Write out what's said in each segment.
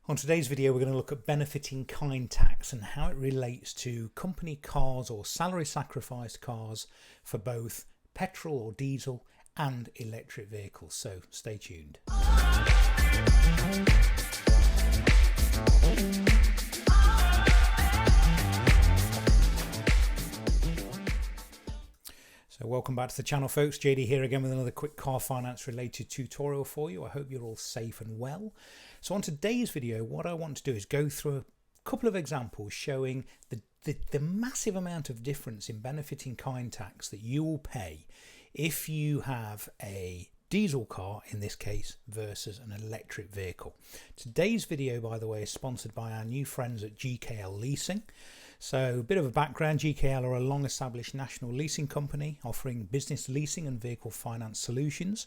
On today's video, we're going to look at benefit-in-kind tax and how it relates to company cars or salary sacrificed cars for both petrol or diesel and electric vehicles. So stay tuned. So welcome back to the channel, folks. JD here again with another quick car finance related tutorial for you. I hope you're all safe and well. So on today's video, what I want to do is go through a couple of examples showing the massive amount of difference in benefit-in-kind tax that you will pay if you have a diesel car, in this case, versus an electric vehicle. Today's video, by the way, is sponsored by our new friends at GKL Leasing. So a bit of a background, GKL are a long-established national leasing company offering business leasing and vehicle finance solutions.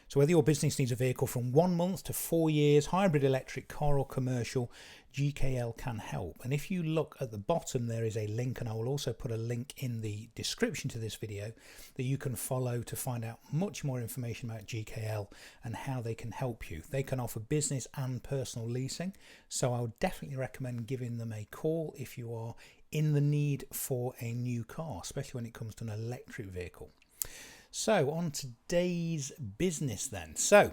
So whether your business needs a vehicle from 1 month to 4 years, hybrid, electric, car or commercial, GKL can help. And if you look at the bottom, there is a link, and I will also put a link in the description to this video that you can follow to find out much more information about GKL and how they can help you. They can offer business and personal leasing, so I would definitely recommend giving them a call if you are in the need for a new car, especially when it comes to an electric vehicle. So on today's business then. So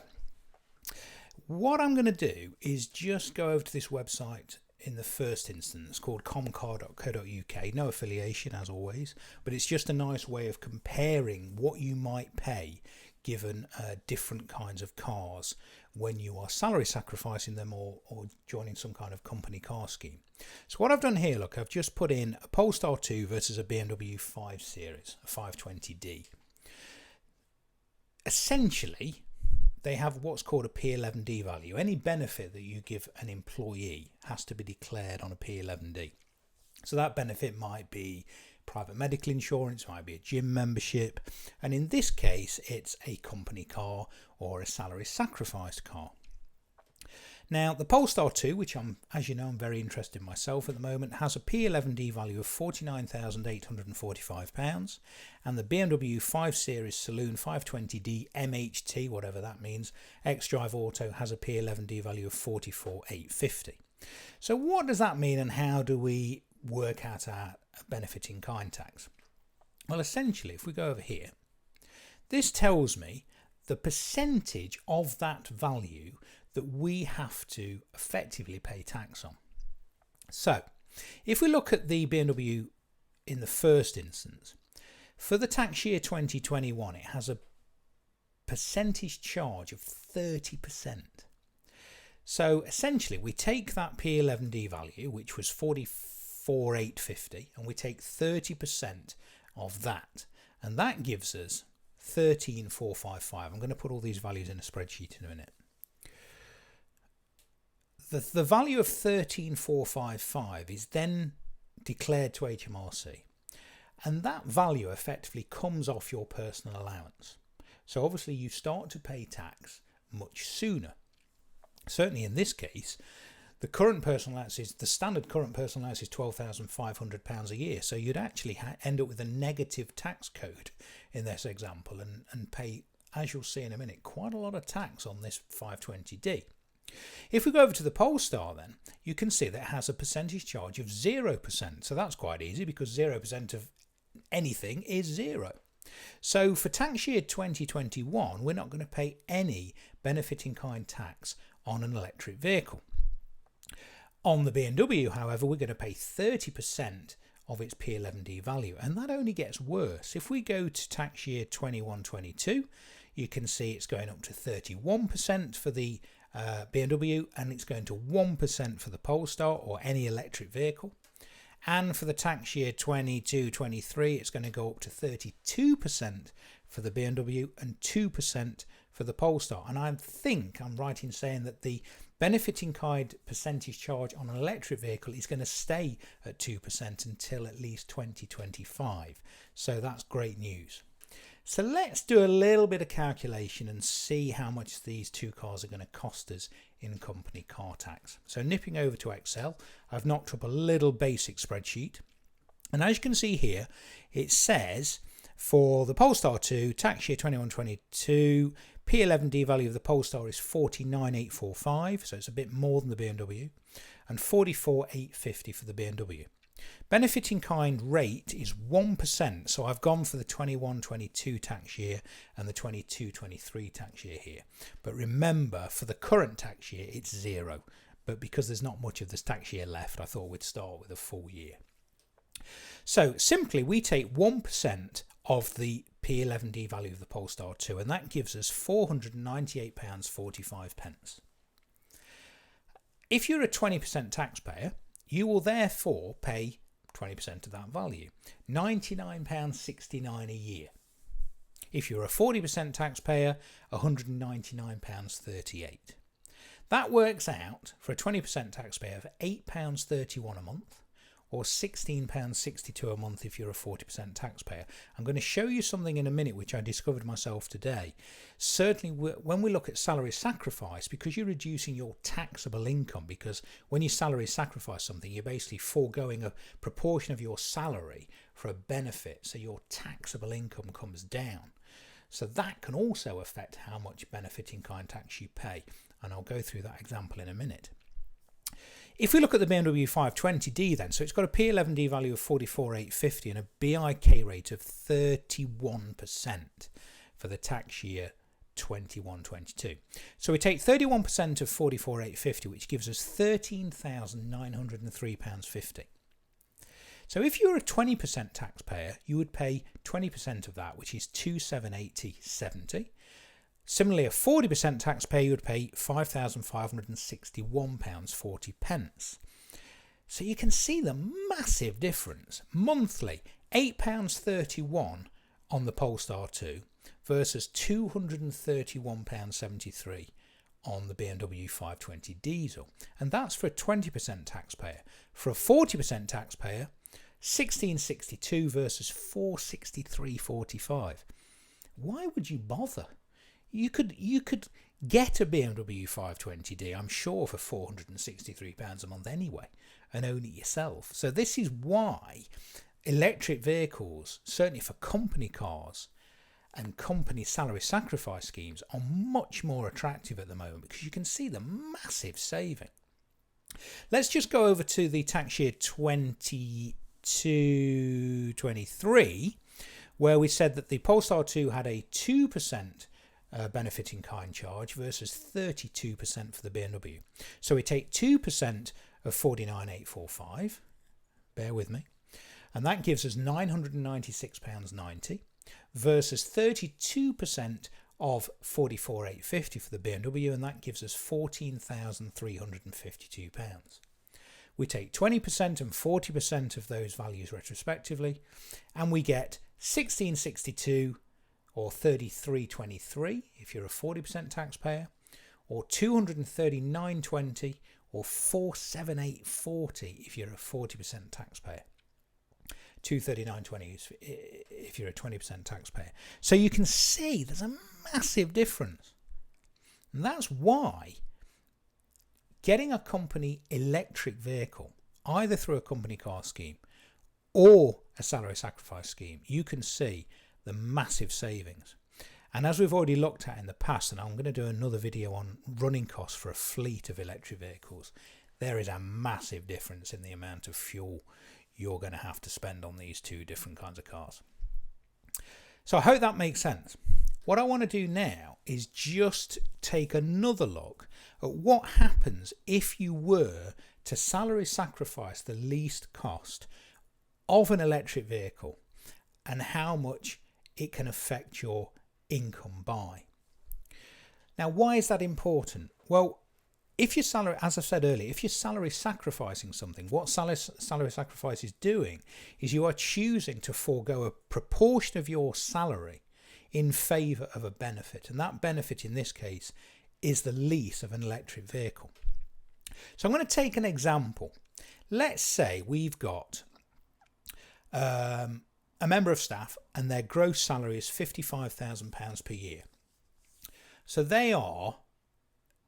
what I'm going to do is just go over to this website in the first instance called comcar.co.uk. No affiliation as always, but it's just a nice way of comparing what you might pay given different kinds of cars when you are salary sacrificing them or joining some kind of company car scheme. So what I've done here, look, I've just put in a Polestar 2 versus a BMW 5 Series, a 520d. Essentially, they have what's called a P11D value. Any benefit that you give an employee has to be declared on a P11D. So that benefit might be private medical insurance, might be a gym membership, and in this case, it's a company car or a salary sacrificed car. Now, the Polestar 2, which as you know, I'm very interested in myself at the moment, has a P11D value of £49,845, and the BMW 5 Series Saloon 520D MHT, whatever that means, X-Drive Auto, has a P11D value of £44,850. So what does that mean, and how do we work out our benefit-in-kind tax? Well, essentially, if we go over here, this tells me the percentage of that value that we have to effectively pay tax on. So if we look at the BMW in the first instance, for the tax year 2021, it has a percentage charge of 30%. So essentially we take that P11D value, which was 44,850, and we take 30% of that, and that gives us 13,455. I'm going to put all these values in a spreadsheet in a minute. The value of 13,455 is then declared to HMRC, and that value effectively comes off your personal allowance. So obviously you start to pay tax much sooner. Certainly in this case, the current personal allowance the standard current personal allowance is £12,500 a year. So you'd actually end up with a negative tax code in this example and pay, as you'll see in a minute, quite a lot of tax on this 520D. If we go over to the Polestar then, you can see that it has a percentage charge of 0%. So that's quite easy because 0% of anything is 0. So for tax year 2021, we're not going to pay any benefit-in-kind tax on an electric vehicle. On the BMW, however, we're going to pay 30% of its P11D value, and that only gets worse. If we go to tax year 21-22, you can see it's going up to 31% for the BMW, and it's going to 1% for the Polestar or any electric vehicle. And for the tax year 22-23, it's going to go up to 32% for the BMW and 2% for the Polestar. And I think I'm right in saying that the benefit-in-kind percentage charge on an electric vehicle is going to stay at 2% until at least 2025. So that's great news. So let's do a little bit of calculation and see how much these two cars are going to cost us in company car tax. So nipping over to Excel, I've knocked up a little basic spreadsheet. And as you can see here, it says for the Polestar 2, tax year 21-22, P11D value of the Polestar is 49,845, so it's a bit more than the BMW, and 44,850 for the BMW. Benefit in kind rate is 1%, so I've gone for the 21-22 tax year and the 22-23 tax year here. But remember, for the current tax year, it's 0. But because there's not much of this tax year left, I thought we'd start with a full year. So simply, we take 1% of the P11D value of the Polestar 2, and that gives us £498.45. If you're a 20% taxpayer, you will therefore pay 20% of that value, £99.69 a year. If you're a 40% taxpayer, £199.38. That works out for a 20% taxpayer for £8.31 a month, or £16.62 a month if you're a 40% taxpayer. I'm going to show you something in a minute which I discovered myself today. Certainly when we look at salary sacrifice, because you're reducing your taxable income, because when you salary sacrifice something, you're basically foregoing a proportion of your salary for a benefit, so your taxable income comes down. So that can also affect how much benefit in kind tax you pay, and I'll go through that example in a minute. If we look at the BMW 520D then, so it's got a P11D value of 44,850 and a BIK rate of 31% for the tax year 21-22. So we take 31% of 44,850, which gives us £13,903.50. So if you're a 20% taxpayer, you would pay 20% of that, which is £2,780.70. Similarly, a 40% taxpayer, you would pay £5,561.40. So you can see the massive difference. Monthly, £8.31 on the Polestar 2 versus £231.73 on the BMW 520 diesel. And that's for a 20% taxpayer. For a 40% taxpayer, £1,662 versus £463.45. Why would you bother? You could get a BMW 520D, I'm sure, for £463 a month anyway, and own it yourself. So this is why electric vehicles, certainly for company cars and company salary sacrifice schemes, are much more attractive at the moment, because you can see the massive saving. Let's just go over to the tax year 22-23, where we said that the Polestar 2 had a 2% benefit in kind charge versus 32% for the BMW. So we take 2% of 49,845, bear with me, and that gives us £996.90 versus 32% of 44,850 for the BMW, and that gives us £14,352. We take 20% and 40% of those values retrospectively, and we get 1662 or 33.23 if you're a 40% taxpayer, or 239.20 or 478.40 if you're a 40% taxpayer. 239.20 if you're a 20% taxpayer. So you can see there's a massive difference. And that's why getting a company electric vehicle, either through a company car scheme or a salary sacrifice scheme, you can see the massive savings. And as we've already looked at in the past, and I'm going to do another video on running costs for a fleet of electric vehicles, there is a massive difference in the amount of fuel you're going to have to spend on these two different kinds of cars. So I hope that makes sense. What I want to do now is just take another look at what happens if you were to salary sacrifice the least cost of an electric vehicle, and how much it can affect your income by. Now, why is that important? Well, if your salary, as I said earlier, if you're salary sacrificing something, what salary sacrifice is doing is you are choosing to forego a proportion of your salary in favour of a benefit, and that benefit in this case is the lease of an electric vehicle. So I'm going to take an example. Let's say we've got a member of staff and their gross salary is £55,000 per year. So they are,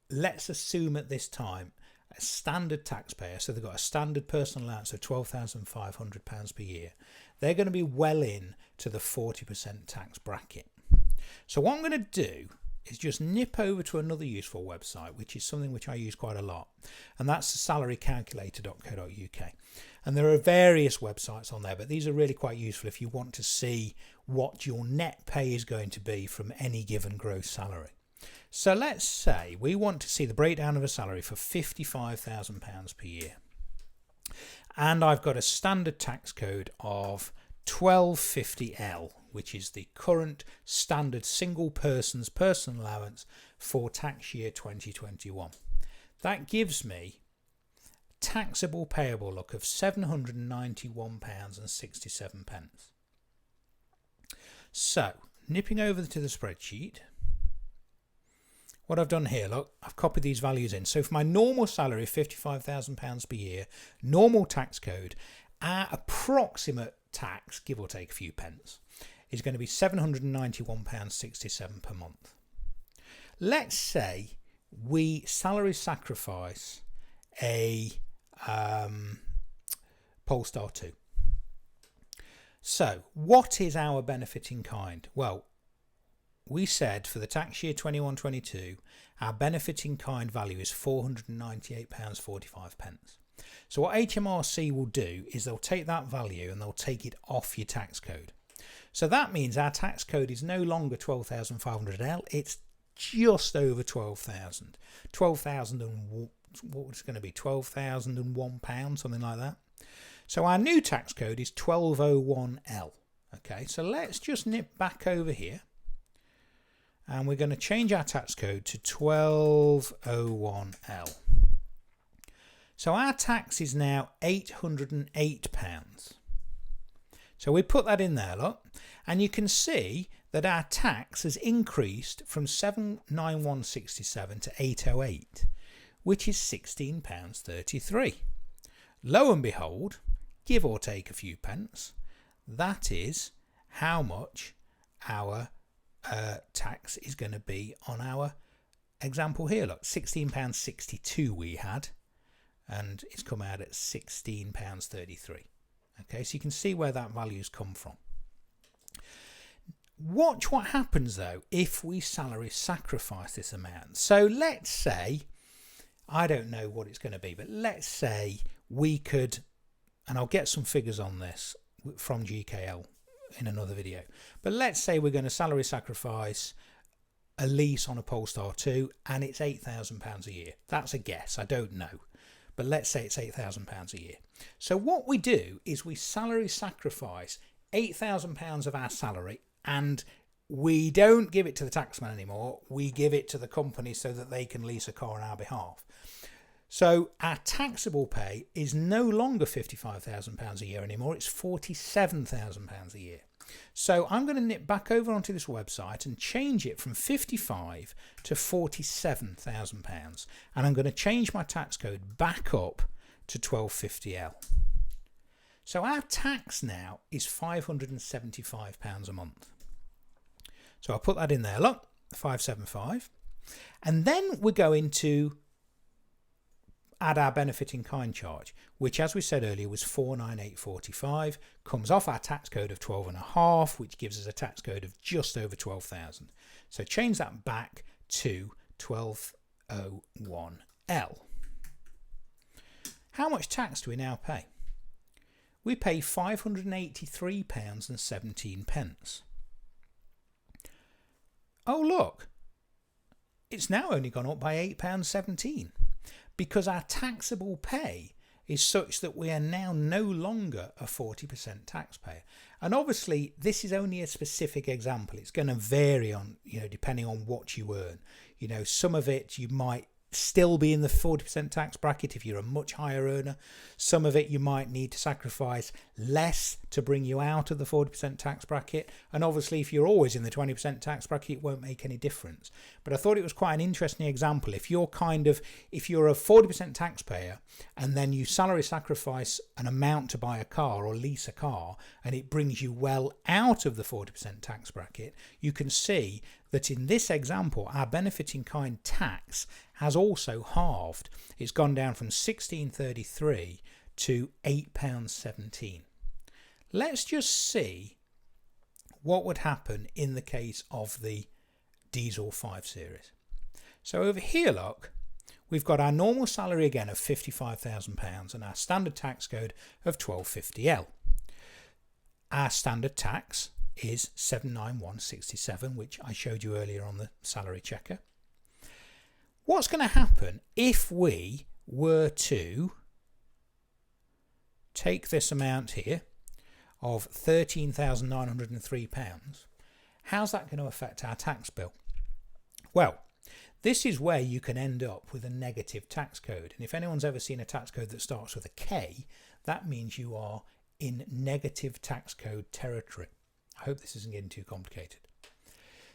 let's assume at this time, a standard taxpayer. So they've got a standard personal allowance of £12,500 per year. They're going to be well in to the 40% tax bracket. So what I'm going to do is just nip over to another useful website, which is something which I use quite a lot, and that's salarycalculator.co.uk. And there are various websites on there, but these are really quite useful if you want to see what your net pay is going to be from any given gross salary. So let's say we want to see the breakdown of a salary for £55,000 per year. And I've got a standard tax code of 1250L, which is the current standard single person's personal allowance for tax year 2021. That gives me taxable payable look of £791.67. So, nipping over to the spreadsheet, what I've done here, look, I've copied these values in. So for my normal salary of £55,000 per year, normal tax code, our approximate tax, give or take a few pence, is going to be £791.67 per month. Let's say we salary sacrifice a Polestar 2. So what is our benefit in kind? Well, we said for the tax year 21-22, our benefit in kind value is £498.45. So what HMRC will do is they'll take that value and they'll take it off your tax code. So that means our tax code is no longer 12,500L, it's just over 12,000. 12,000 and what's going to be £12,001, something like that. So our new tax code is 1201L. Okay, so let's just nip back over here. And we're going to change our tax code to 1201L. So our tax is now £808. So we put that in there, look, and you can see that our tax has increased from £791.67 to £808, which is £16.33. Lo and behold, give or take a few pence, that is how much our tax is going to be on our example here. Look, £16.62 we had, and it's come out at £16.33. Okay, so you can see where that value's come from. Watch what happens though if we salary sacrifice this amount. So let's say, I don't know what it's going to be, but let's say we could, and I'll get some figures on this from GKL in another video, but let's say we're going to salary sacrifice a lease on a Polestar 2 and it's £8,000 a year. That's a guess, I don't know, but let's say it's £8,000 a year. So what we do is we salary sacrifice £8,000 of our salary, and we don't give it to the taxman anymore, we give it to the company so that they can lease a car on our behalf. So our taxable pay is no longer £55,000 a year anymore, it's £47,000 a year. So I'm going to nip back over onto this website and change it from £55,000 to £47,000, and I'm going to change my tax code back up to 1250L. So our tax now is £575 a month. So I'll put that in there, look, 575, and then we're going to add our benefit in kind charge, which, as we said earlier, was 498.45, comes off our tax code of 12.5, which gives us a tax code of just over 12,000. So change that back to 1201L. How much tax do we now pay? We pay £583.17. Oh look, it's now only gone up by £8.17. because our taxable pay is such that we are now no longer a 40% taxpayer. And obviously this is only a specific example. It's going to vary on, depending on what you earn. Some of it you might still be in the 40% tax bracket if you're a much higher earner. Some of it you might need to sacrifice less to bring you out of the 40% tax bracket, and obviously if you're always in the 20% tax bracket it won't make any difference. But I thought it was quite an interesting example. If you're a 40% taxpayer and then you salary sacrifice an amount to buy a car or lease a car and it brings you well out of the 40% tax bracket, you can see that in this example our benefit in kind tax has also halved. It's gone down from £16.33 to £8.17. Let's just see what would happen in the case of the diesel 5 Series. So over here, look, we've got our normal salary again of £55,000 and our standard tax code of 1250L. Our standard tax is 79167, which I showed you earlier on the salary checker. What's going to happen if we were to take this amount here of £13,903? How's that going to affect our tax bill? Well, this is where you can end up with a negative tax code. And if anyone's ever seen a tax code that starts with a K, that means you are in negative tax code territory. I hope this isn't getting too complicated.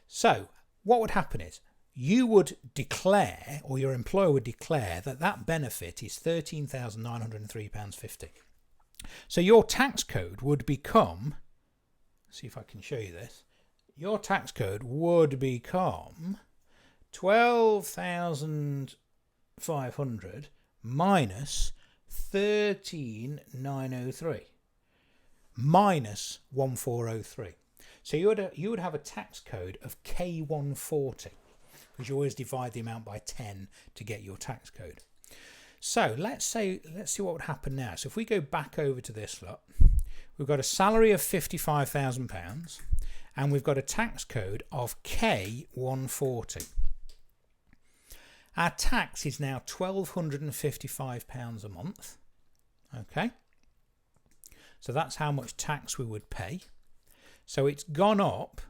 So what would happen is you would declare, or your employer would declare, that that benefit is £13,903.50. So your tax code would become, see if I can show you this, your tax code would become 12,500 minus 13,903 minus 1403. So you would have a tax code of K140, because you always divide the amount by 10 to get your tax code. So let's see what would happen now. So if we go back over to this lot, we've got a salary of £55,000 and we've got a tax code of K140. Our tax is now £1,255 a month. Okay, so that's how much tax we would pay. So it's gone up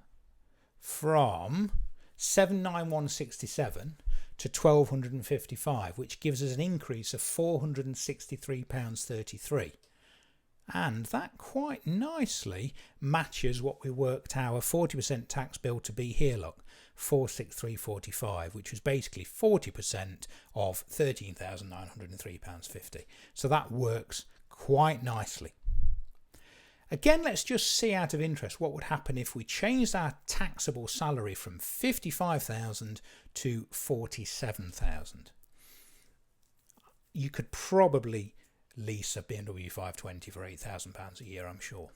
from 79167 to 1,255, which gives us an increase of £463.33. And that quite nicely matches what we worked our 40% tax bill to be here, look, 463.45, which was basically 40% of £13,903.50. So that works quite nicely. Again, let's just see out of interest what would happen if we changed our taxable salary from £55,000 to £47,000. You could probably lease a BMW 520 for £8,000 a year, I'm sure.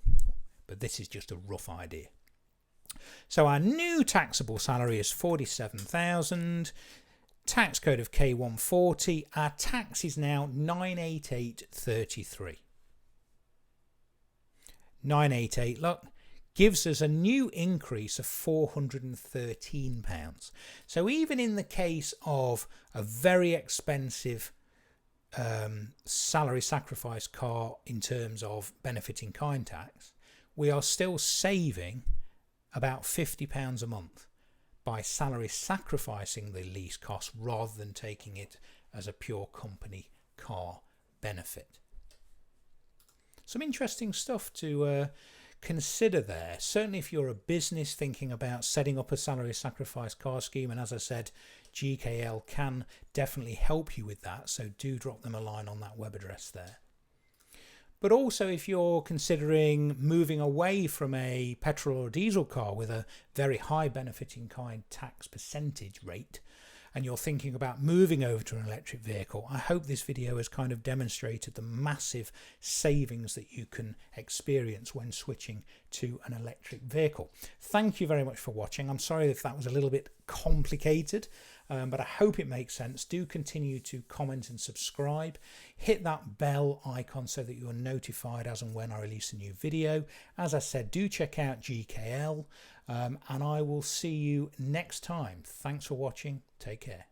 But this is just a rough idea. So our new taxable salary is £47,000. Tax code of K140. Our tax is now £988.33. 988, look, gives us a new increase of £413. So even in the case of a very expensive salary sacrifice car in terms of benefit in kind tax, we are still saving about £50 a month by salary sacrificing the lease cost rather than taking it as a pure company car benefit. Some interesting stuff to consider there. Certainly if you're a business thinking about setting up a salary sacrifice car scheme, and as I said, GKL can definitely help you with that, so do drop them a line on that web address there. But also if you're considering moving away from a petrol or diesel car with a very high benefit in kind tax percentage rate, and you're thinking about moving over to an electric vehicle, I hope this video has kind of demonstrated the massive savings that you can experience when switching to an electric vehicle. Thank you very much for watching. I'm sorry if that was a little bit complicated, but I hope it makes sense. Do continue to comment and subscribe. Hit that bell icon so that you're notified as and when I release a new video. As I said, do check out GKL, and I will see you next time. Thanks for watching. Take care.